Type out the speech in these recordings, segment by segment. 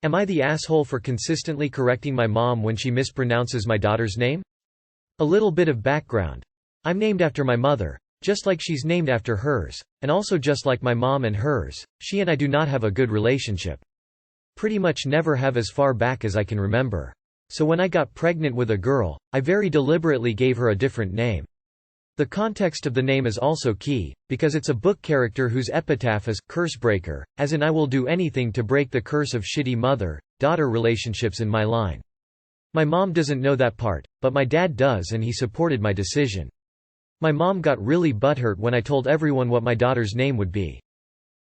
Am I the asshole for consistently correcting my mom when she mispronounces my daughter's name? A little bit of background. I'm named after my mother, just like she's named after hers, and also just like my mom and hers, she and I do not have a good relationship. Pretty much never have as far back as I can remember. So when I got pregnant with a girl, I very deliberately gave her a different name. The context of the name is also key, because it's a book character whose epitaph is "Cursebreaker," as in I will do anything to break the curse of shitty mother-daughter relationships in my line. My mom doesn't know that part, but my dad does and he supported my decision. My mom got really butthurt when I told everyone what my daughter's name would be.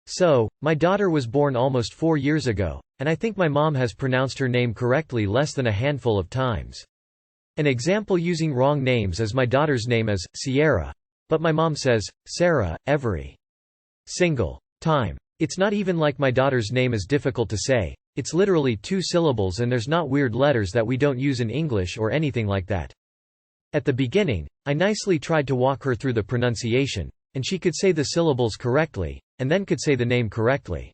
So, my daughter was born almost 4 years ago, and I think my mom has pronounced her name correctly less than a handful of times. An example using wrong names is my daughter's name is Sierra, but my mom says Sarah every single time. It's not even like my daughter's name is difficult to say, it's literally 2 syllables and there's not weird letters that we don't use in English or anything like that. At the beginning, I nicely tried to walk her through the pronunciation, and she could say the syllables correctly, and then could say the name correctly.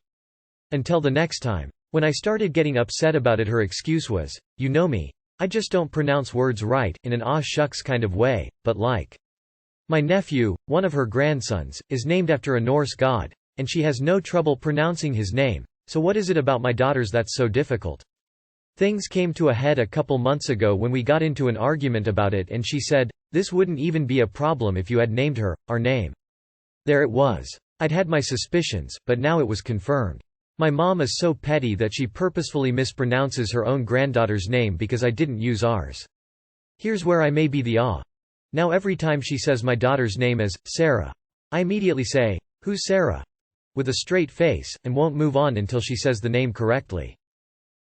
Until the next time. When I started getting upset about it, her excuse was, "You know me. I just don't pronounce words right, in an aw shucks kind of way, but like." My nephew, one of her grandsons, is named after a Norse god, and she has no trouble pronouncing his name, so what is it about my daughters that's so difficult? Things came to a head a couple months ago when we got into an argument about it and she said, "This wouldn't even be a problem if you had named her our name." There it was. I'd had my suspicions, but now it was confirmed. My mom is so petty that she purposefully mispronounces her own granddaughter's name because I didn't use ours. Here's where I may be the awe. Now every time she says my daughter's name is Sarah, I immediately say, "Who's Sarah?" with a straight face, and won't move on until she says the name correctly.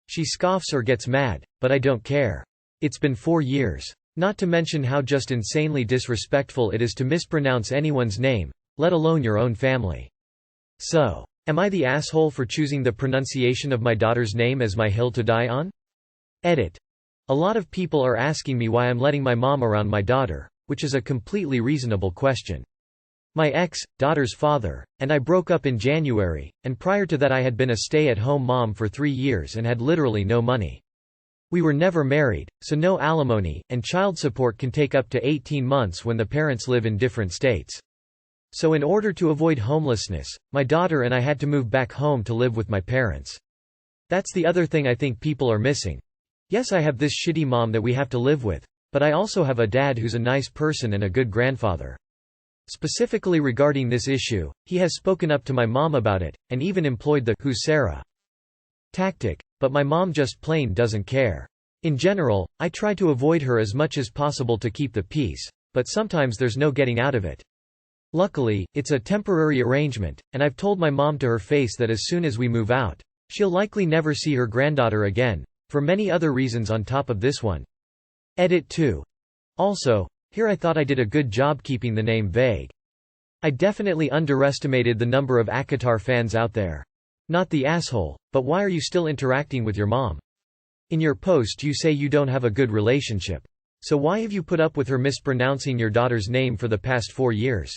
She scoffs or gets mad, but I don't care. It's been 4 years. Not to mention how just insanely disrespectful it is to mispronounce anyone's name, let alone your own family. So, am I the asshole for choosing the pronunciation of my daughter's name as my hill to die on? Edit. A lot of people are asking me why I'm letting my mom around my daughter, which is a completely reasonable question. My ex-daughter's father and I broke up in January, and prior to that I had been a stay-at-home mom for 3 years and had literally no money. We were never married, so no alimony, and child support can take up to 18 months when the parents live in different states. So in order to avoid homelessness, my daughter and I had to move back home to live with my parents. That's the other thing I think people are missing. Yes, I have this shitty mom that we have to live with, but I also have a dad who's a nice person and a good grandfather. Specifically regarding this issue, he has spoken up to my mom about it, and even employed the "Who's Sarah?" tactic, but my mom just plain doesn't care. In general, I try to avoid her as much as possible to keep the peace, but sometimes there's no getting out of it. Luckily, it's a temporary arrangement, and I've told my mom to her face that as soon as we move out, she'll likely never see her granddaughter again, for many other reasons on top of this one. Edit 2. Also, here I thought I did a good job keeping the name vague. I definitely underestimated the number of AITA fans out there. Not the asshole, but why are you still interacting with your mom? In your post you say you don't have a good relationship. So why have you put up with her mispronouncing your daughter's name for the past 4 years?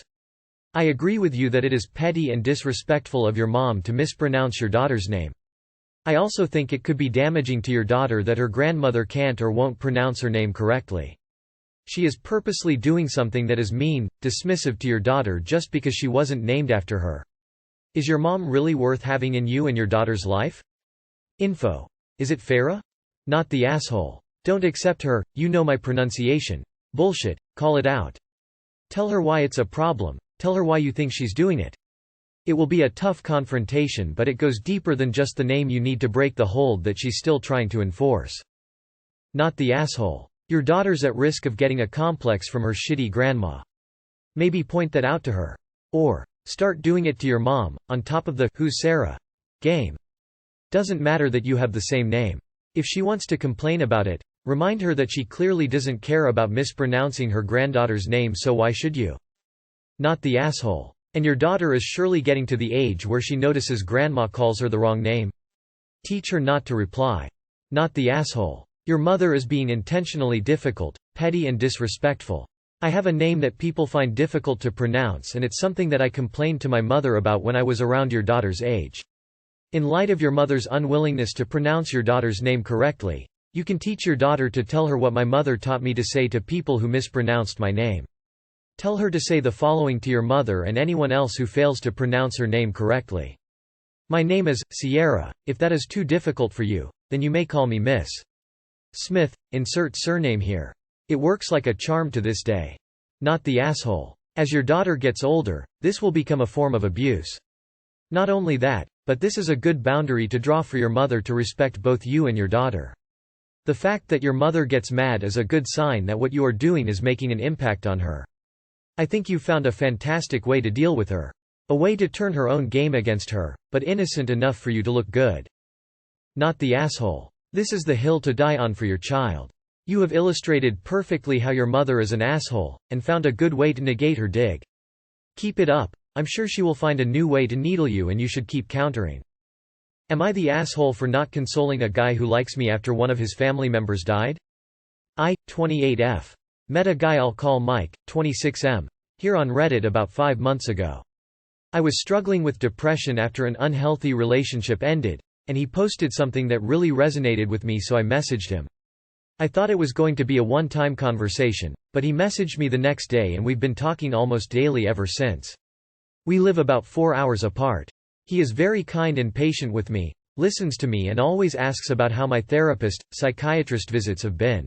I agree with you that it is petty and disrespectful of your mom to mispronounce your daughter's name. I also think it could be damaging to your daughter that her grandmother can't or won't pronounce her name correctly. She is purposely doing something that is mean, dismissive to your daughter just because she wasn't named after her. Is your mom really worth having in you and your daughter's life? Info. Is it Farah? Not the asshole. Don't accept her, you know my pronunciation. Bullshit, call it out. Tell her why it's a problem, tell her why you think she's doing it. It will be a tough confrontation, but it goes deeper than just the name. You need to break the hold that she's still trying to enforce. Not the asshole. Your daughter's at risk of getting a complex from her shitty grandma. Maybe point that out to her. Or, start doing it to your mom, on top of the "Who's Sarah?" game. Doesn't matter that you have the same name. If she wants to complain about it, remind her that she clearly doesn't care about mispronouncing her granddaughter's name, so why should you? Not the asshole. And your daughter is surely getting to the age where she notices grandma calls her the wrong name. Teach her not to reply. Not the asshole. Your mother is being intentionally difficult, petty and disrespectful. I have a name that people find difficult to pronounce, and it's something that I complained to my mother about when I was around your daughter's age. In light of your mother's unwillingness to pronounce your daughter's name correctly, you can teach your daughter to tell her what my mother taught me to say to people who mispronounced my name. Tell her to say the following to your mother and anyone else who fails to pronounce her name correctly. My name is Sierra. If that is too difficult for you, then you may call me Miss Smith. Insert surname here. It works like a charm to this day. Not the asshole. As your daughter gets older, this will become a form of abuse. Not only that, but this is a good boundary to draw for your mother to respect both you and your daughter. The fact that your mother gets mad is a good sign that what you are doing is making an impact on her. I think you found a fantastic way to deal with her. A way to turn her own game against her, but innocent enough for you to look good. Not the asshole. This is the hill to die on for your child. You have illustrated perfectly how your mother is an asshole, and found a good way to negate her dig. Keep it up. I'm sure she will find a new way to needle you and you should keep countering. Am I the asshole for not consoling a guy who likes me after one of his family members died? 28F. Met a guy I'll call Mike, 26M, here on Reddit about 5 months ago. I was struggling with depression after an unhealthy relationship ended, and he posted something that really resonated with me, so I messaged him. I thought it was going to be a one-time conversation, but he messaged me the next day and we've been talking almost daily ever since. We live about 4 hours apart. He is very kind and patient with me, listens to me and always asks about how my therapist, psychiatrist visits have been.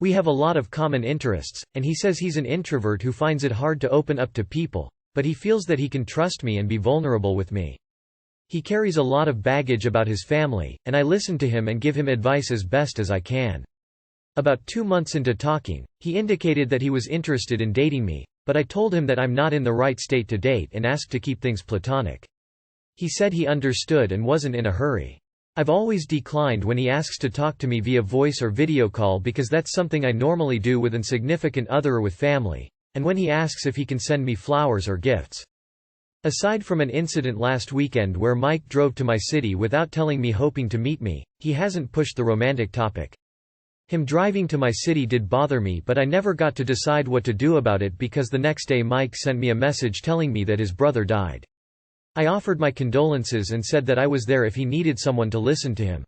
We have a lot of common interests, and he says he's an introvert who finds it hard to open up to people, but he feels that he can trust me and be vulnerable with me. He carries a lot of baggage about his family, and I listen to him and give him advice as best as I can. About 2 months into talking, he indicated that he was interested in dating me, but I told him that I'm not in the right state to date and asked to keep things platonic. He said he understood and wasn't in a hurry. I've always declined when he asks to talk to me via voice or video call because that's something I normally do with an significant other or with family, and when he asks if he can send me flowers or gifts. Aside from an incident last weekend where Mike drove to my city without telling me hoping to meet me, he hasn't pushed the romantic topic. Him driving to my city did bother me, but I never got to decide what to do about it because the next day Mike sent me a message telling me that his brother died. I offered my condolences and said that I was there if he needed someone to listen to him.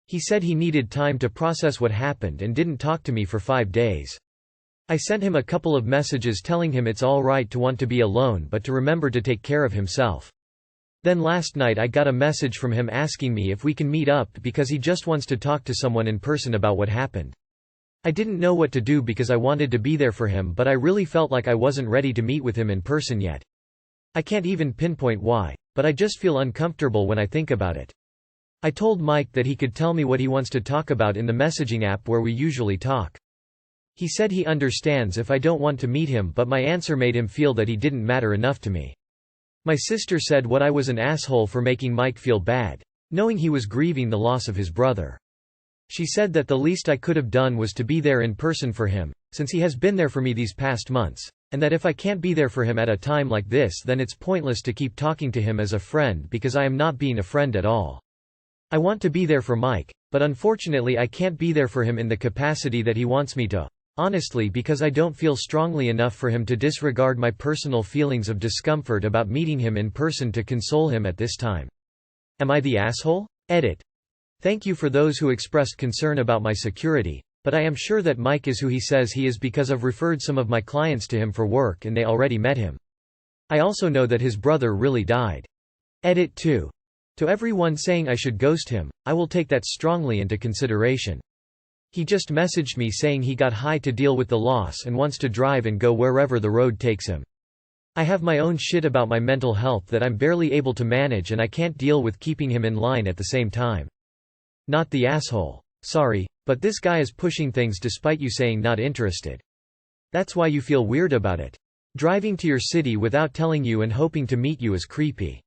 He said he needed time to process what happened and didn't talk to me for 5 days. I sent him a couple of messages telling him it's all right to want to be alone but to remember to take care of himself. Then last night I got a message from him asking me if we can meet up because he just wants to talk to someone in person about what happened. I didn't know what to do because I wanted to be there for him, but I really felt like I wasn't ready to meet with him in person yet. I can't even pinpoint why, but I just feel uncomfortable when I think about it. I told Mike that he could tell me what he wants to talk about in the messaging app where we usually talk. He said he understands if I don't want to meet him, but my answer made him feel that he didn't matter enough to me. My sister said what I was an asshole for making Mike feel bad, knowing he was grieving the loss of his brother. She said that the least I could have done was to be there in person for him, since he has been there for me these past months, and that if I can't be there for him at a time like this, then it's pointless to keep talking to him as a friend because I am not being a friend at all. I want to be there for Mike, but unfortunately I can't be there for him in the capacity that he wants me to. Honestly, because I don't feel strongly enough for him to disregard my personal feelings of discomfort about meeting him in person to console him at this time. Am I the asshole? Edit. Thank you for those who expressed concern about my security, but I am sure that Mike is who he says he is because I've referred some of my clients to him for work and they already met him. I also know that his brother really died. Edit 2. To everyone saying I should ghost him, I will take that strongly into consideration. He just messaged me saying he got high to deal with the loss and wants to drive and go wherever the road takes him. I have my own shit about my mental health that I'm barely able to manage and I can't deal with keeping him in line at the same time. Not the asshole. Sorry, but this guy is pushing things despite you saying not interested. That's why you feel weird about it. Driving to your city without telling you and hoping to meet you is creepy.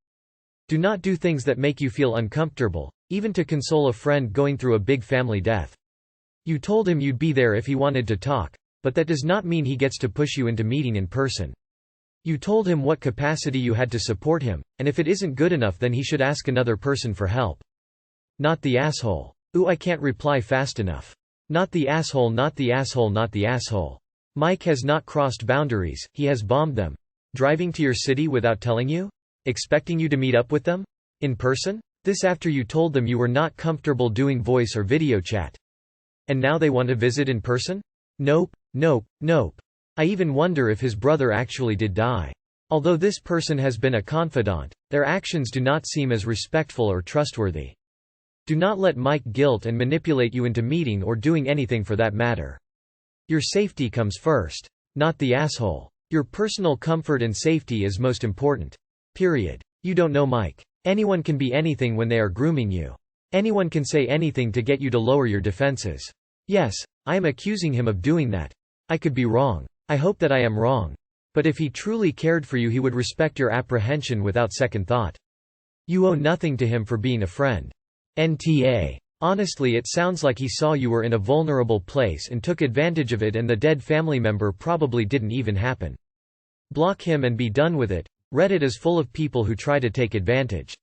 Do not do things that make you feel uncomfortable, even to console a friend going through a big family death. You told him you'd be there if he wanted to talk, but that does not mean he gets to push you into meeting in person. You told him what capacity you had to support him, and if it isn't good enough then he should ask another person for help. Not the asshole. Ooh, I can't reply fast enough. Not the asshole, not the asshole, not the asshole. Mike has not crossed boundaries, he has bombed them. Driving to your city without telling you? Expecting you to meet up with them? In person? This after you told them you were not comfortable doing voice or video chat. And now they want to visit in person? Nope, nope, nope. I even wonder if his brother actually did die. Although this person has been a confidant, their actions do not seem as respectful or trustworthy. Do not let Mike guilt and manipulate you into meeting or doing anything for that matter. Your safety comes first. Not the asshole. Your personal comfort and safety is most important. Period. You don't know Mike. Anyone can be anything when they are grooming you. Anyone can say anything to get you to lower your defenses. Yes, I am accusing him of doing that. I could be wrong. I hope that I am wrong. But if he truly cared for you, he would respect your apprehension without second thought. You owe nothing to him for being a friend. NTA. Honestly, it sounds like he saw you were in a vulnerable place and took advantage of it, and the dead family member probably didn't even happen. Block him and be done with it. Reddit is full of people who try to take advantage.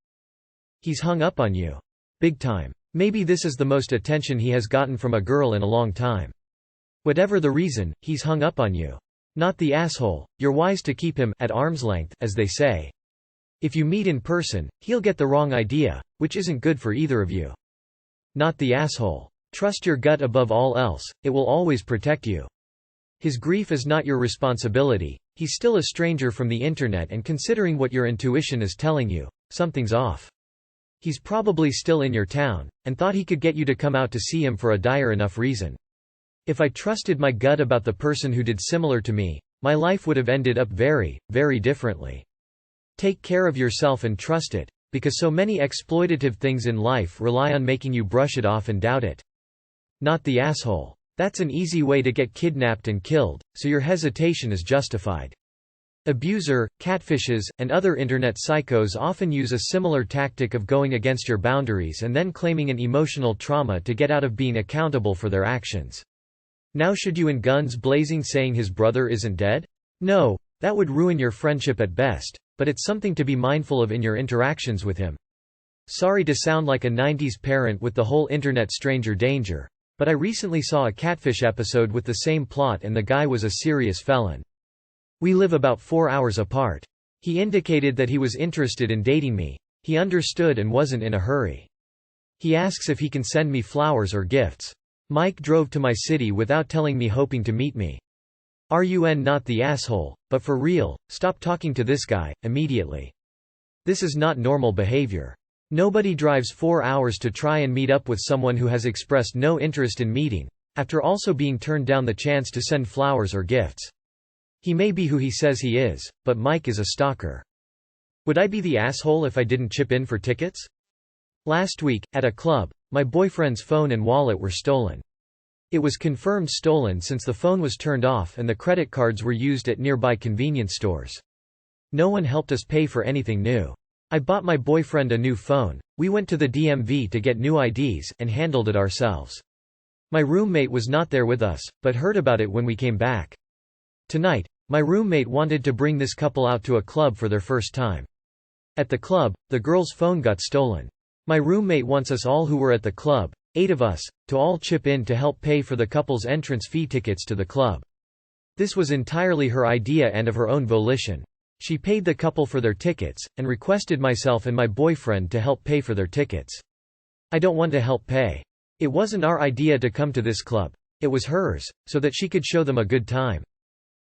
He's hung up on you. Big time. Maybe this is the most attention he has gotten from a girl in a long time. Whatever the reason, he's hung up on you. Not the asshole. You're wise to keep him at arm's length, as they say. If you meet in person, he'll get the wrong idea, which isn't good for either of you. Not the asshole. Trust your gut above all else, it will always protect you. His grief is not your responsibility. He's still a stranger from the internet, and considering what your intuition is telling you, something's off. He's probably still in your town, and thought he could get you to come out to see him for a dire enough reason. If I trusted my gut about the person who did similar to me, my life would have ended up very, very differently. Take care of yourself and trust it, because so many exploitative things in life rely on making you brush it off and doubt it. Not the asshole. That's an easy way to get kidnapped and killed, so your hesitation is justified. Abuser, catfishes, and other internet psychos often use a similar tactic of going against your boundaries and then claiming an emotional trauma to get out of being accountable for their actions. Now should you in guns blazing saying his brother isn't dead? No, that would ruin your friendship at best, but it's something to be mindful of in your interactions with him. Sorry to sound like a 90s parent with the whole internet stranger danger, but I recently saw a catfish episode with the same plot, and the guy was a serious felon. We live about 4 hours apart. He indicated that he was interested in dating me. He understood and wasn't in a hurry. He asks if he can send me flowers or gifts. Mike drove to my city without telling me, hoping to meet me. RUN not the asshole, but for real, stop talking to this guy, immediately. This is not normal behavior. Nobody drives 4 hours to try and meet up with someone who has expressed no interest in meeting, after also being turned down the chance to send flowers or gifts. He may be who he says he is, but Mike is a stalker. Would I be the asshole if I didn't chip in for tickets? Last week, at a club, my boyfriend's phone and wallet were stolen. It was confirmed stolen since the phone was turned off and the credit cards were used at nearby convenience stores. No one helped us pay for anything new. I bought my boyfriend a new phone, we went to the DMV to get new IDs, and handled it ourselves. My roommate was not there with us, but heard about it when we came back. Tonight, my roommate wanted to bring this couple out to a club for their first time. At the club, the girl's phone got stolen. My roommate wants us all who were at the club, 8 of us, to all chip in to help pay for the couple's entrance fee tickets to the club. This was entirely her idea and of her own volition. She paid the couple for their tickets, and requested myself and my boyfriend to help pay for their tickets. I don't want to help pay. It wasn't our idea to come to this club. It was hers, so that she could show them a good time.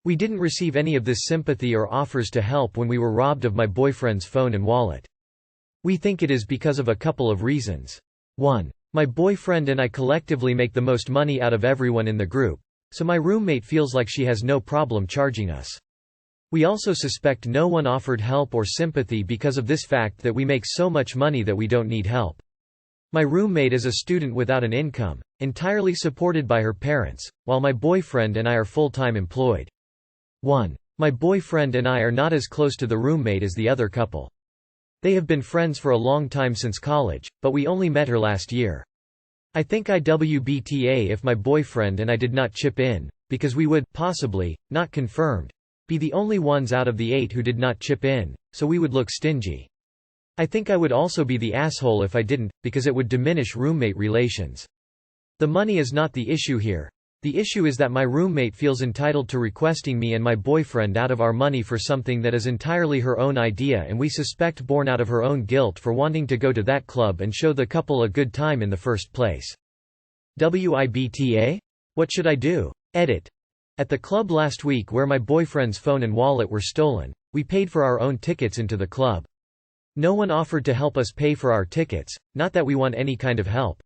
We didn't receive any of this sympathy or offers to help when we were robbed of my boyfriend's phone and wallet. We think it is because of a couple of reasons. 1. My boyfriend and I collectively make the most money out of everyone in the group, so my roommate feels like she has no problem charging us. We also suspect no one offered help or sympathy because of this fact that we make so much money that we don't need help. My roommate is a student without an income, entirely supported by her parents, while my boyfriend and I are full-time employed. 1. My boyfriend and I are not as close to the roommate as the other couple. They have been friends for a long time since college, but we only met her last year. I think IWBTA if my boyfriend and I did not chip in, because we would, possibly, not confirmed, be the only ones out of the 8 who did not chip in, so we would look stingy. I think I would also be the asshole if I didn't, because it would diminish roommate relations. The money is not the issue here. The issue is that my roommate feels entitled to requesting me and my boyfriend out of our money for something that is entirely her own idea and we suspect born out of her own guilt for wanting to go to that club and show the couple a good time in the first place. WIBTA? What should I do? Edit. At the club last week where my boyfriend's phone and wallet were stolen, we paid for our own tickets into the club. No one offered to help us pay for our tickets, not that we want any kind of help.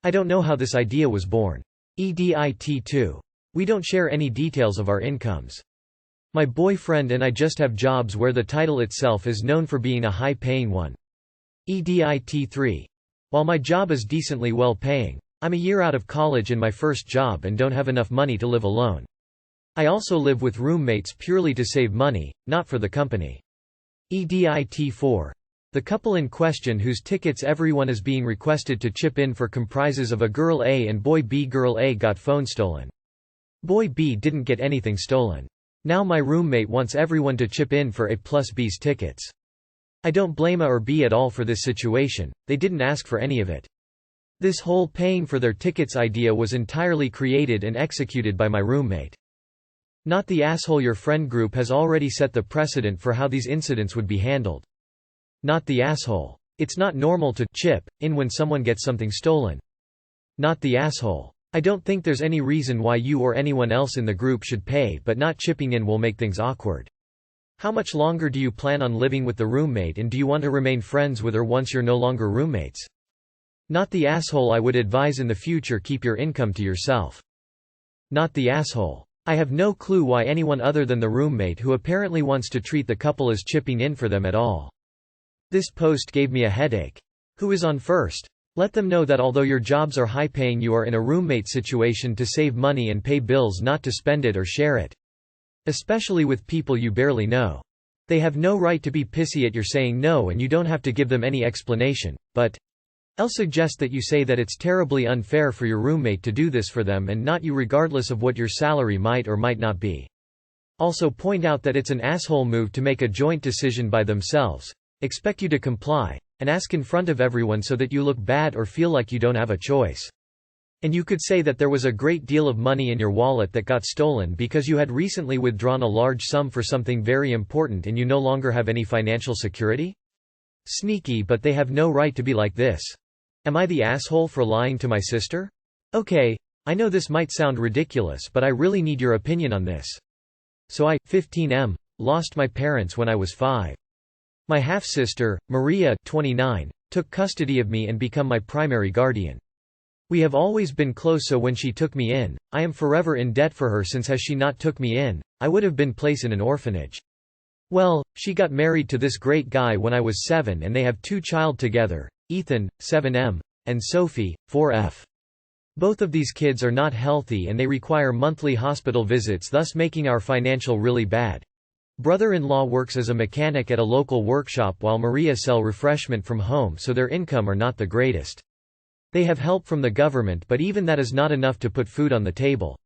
I don't know how this idea was born. EDIT2. We don't share any details of our incomes. My boyfriend and I just have jobs where the title itself is known for being a high-paying one. EDIT3. While my job is decently well-paying, I'm a year out of college in my first job and don't have enough money to live alone. I also live with roommates purely to save money, not for the company. EDIT4. The couple in question whose tickets everyone is being requested to chip in for comprises of a girl A and boy B. Girl A got phone stolen. Boy B didn't get anything stolen. Now my roommate wants everyone to chip in for A plus B's tickets. I don't blame A or B at all for this situation, they didn't ask for any of it. This whole paying for their tickets idea was entirely created and executed by my roommate. Not the asshole. Your friend group has already set the precedent for how these incidents would be handled. Not the asshole. It's not normal to chip in when someone gets something stolen. Not the asshole. I don't think there's any reason why you or anyone else in the group should pay, but not chipping in will make things awkward. How much longer do you plan on living with the roommate, and do you want to remain friends with her once you're no longer roommates? Not the asshole. I would advise in the future keep your income to yourself. Not the asshole. I have no clue why anyone other than the roommate who apparently wants to treat the couple is chipping in for them at all. This post gave me a headache. Who is on first? Let them know that although your jobs are high-paying, you are in a roommate situation to save money and pay bills, not to spend it or share it. Especially with people you barely know. They have no right to be pissy at your saying no, and you don't have to give them any explanation, but I'll suggest that you say that it's terribly unfair for your roommate to do this for them and not you, regardless of what your salary might or might not be. Also point out that it's an asshole move to make a joint decision by themselves, expect you to comply, and ask in front of everyone so that you look bad or feel like you don't have a choice. And you could say that there was a great deal of money in your wallet that got stolen because you had recently withdrawn a large sum for something very important and you no longer have any financial security? Sneaky, but they have no right to be like this. Am I the asshole for lying to my sister? Okay, I know this might sound ridiculous, but I really need your opinion on this. So I, 15M, lost my parents when I was 5. My half-sister, Maria, 29, took custody of me and became my primary guardian. We have always been close, so when she took me in, I am forever in debt for her, since had she not took me in, I would have been placed in an orphanage. Well, she got married to this great guy when I was 7 and they have 2 children together, Ethan, 7M, and Sophie, 4F. Both of these kids are not healthy and they require monthly hospital visits, thus making our financial really bad. Brother-in-law works as a mechanic at a local workshop while Maria sells refreshment from home, so their income are not the greatest. They have help from the government, but even that is not enough to put food on the table.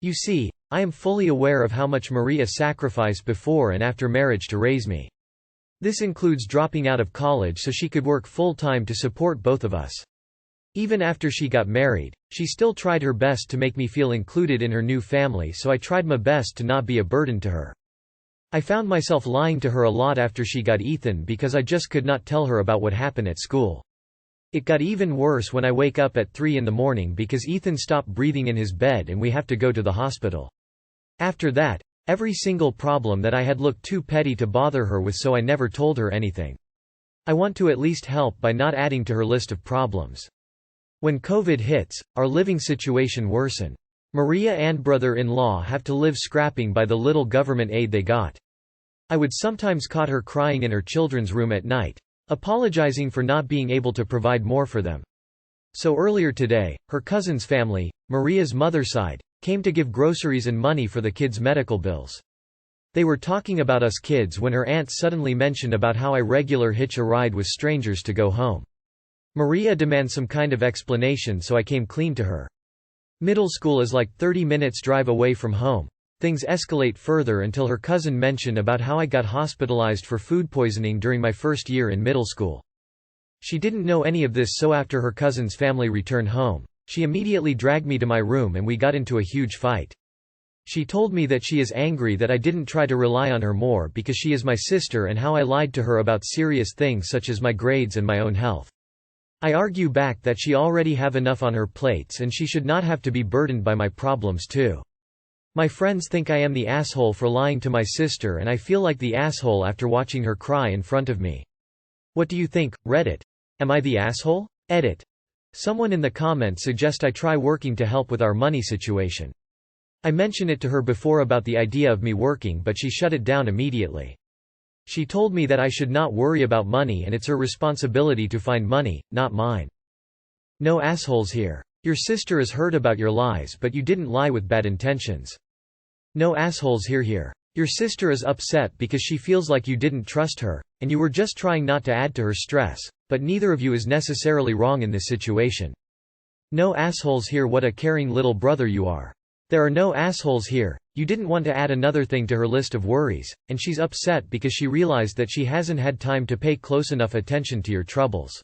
You see, I am fully aware of how much Maria sacrificed before and after marriage to raise me. This includes dropping out of college so she could work full-time to support both of us. Even after she got married, she still tried her best to make me feel included in her new family, so I tried my best to not be a burden to her. I found myself lying to her a lot after she got Ethan because I just could not tell her about what happened at school. It got even worse when I wake up at 3 in the morning because Ethan stopped breathing in his bed and we have to go to the hospital. After that, every single problem that I had looked too petty to bother her with, so I never told her anything. I want to at least help by not adding to her list of problems. When COVID hits, our living situation worsened. Maria and brother-in-law have to live scrapping by the little government aid they got. I would sometimes caught her crying in her children's room at night, apologizing for not being able to provide more for them. So earlier today, her cousin's family, Maria's mother's side, came to give groceries and money for the kids' medical bills. They were talking about us kids when her aunt suddenly mentioned about how I regular hitch a ride with strangers to go home. Maria demands some kind of explanation, so I came clean to her. Middle school is like 30 minutes drive away from home. Things escalate further until her cousin mentioned about how I got hospitalized for food poisoning during my first year in middle school. She didn't know any of this, so after her cousin's family returned home, She immediately dragged me to my room and we got into a huge fight. She told me that she is angry that I didn't try to rely on her more because she is my sister and how I lied to her about serious things such as my grades and my own health. I argue back that she already have enough on her plates and she should not have to be burdened by my problems too. My friends think I am the asshole for lying to my sister and I feel like the asshole after watching her cry in front of me. What do you think, Reddit? Am I the asshole? Edit. Someone in the comments suggest I try working to help with our money situation. I mentioned it to her before about the idea of me working but she shut it down immediately. She told me that I should not worry about money and it's her responsibility to find money, not mine. No assholes here. Your sister has heard about your lies but you didn't lie with bad intentions. No assholes here. Your sister is upset because she feels like you didn't trust her, and you were just trying not to add to her stress, but neither of you is necessarily wrong in this situation. No assholes here. What a caring little brother you are. There are no assholes here. You didn't want to add another thing to her list of worries, and she's upset because she realized that she hasn't had time to pay close enough attention to your troubles.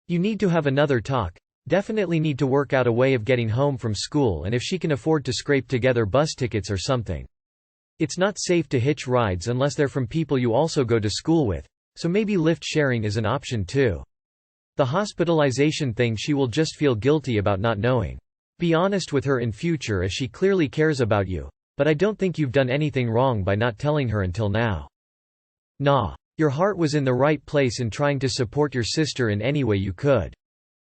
You need to have another talk. Definitely need to work out a way of getting home from school and if she can afford to scrape together bus tickets or something. It's not safe to hitch rides unless they're from people you also go to school with, so maybe lift sharing is an option too. The hospitalization thing, she will just feel guilty about not knowing. Be honest with her in future as she clearly cares about you, but I don't think you've done anything wrong by not telling her until now. Nah. Your heart was in the right place in trying to support your sister in any way you could.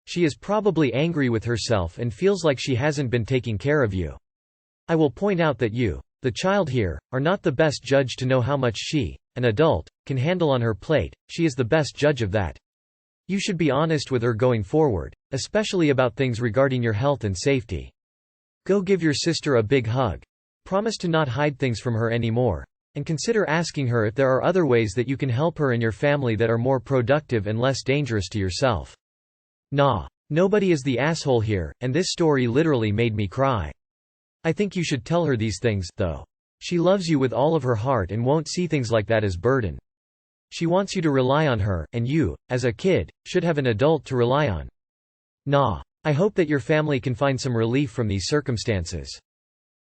She is probably angry with herself and feels like she hasn't been taking care of you. I will point out that you, the child here, are not the best judge to know how much she, an adult, can handle on her plate. She is the best judge of that. You should be honest with her going forward, especially about things regarding your health and safety. Go give your sister a big hug. Promise to not hide things from her anymore, and consider asking her if there are other ways that you can help her and your family that are more productive and less dangerous to yourself. Nah. Nobody is the asshole here, and this story literally made me cry. I think you should tell her these things, though. She loves you with all of her heart and won't see things like that as burden. She wants you to rely on her, and you, as a kid, should have an adult to rely on. Nah. I hope that your family can find some relief from these circumstances.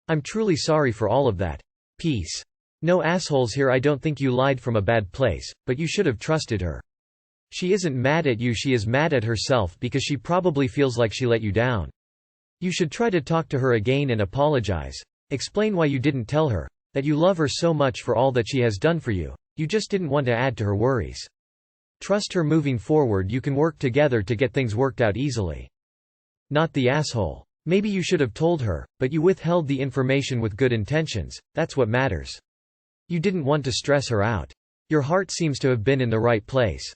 I'm truly sorry for all of that. Peace. No assholes here. I don't think you lied from a bad place, but you should have trusted her. She isn't mad at you, she is mad at herself because she probably feels like she let you down. You should try to talk to her again and apologize. Explain why you didn't tell her, that you love her so much for all that she has done for you. You just didn't want to add to her worries. Trust her moving forward. You can work together to get things worked out easily. Not the asshole. Maybe you should have told her, but you withheld the information with good intentions. That's what matters. You didn't want to stress her out. Your heart seems to have been in the right place.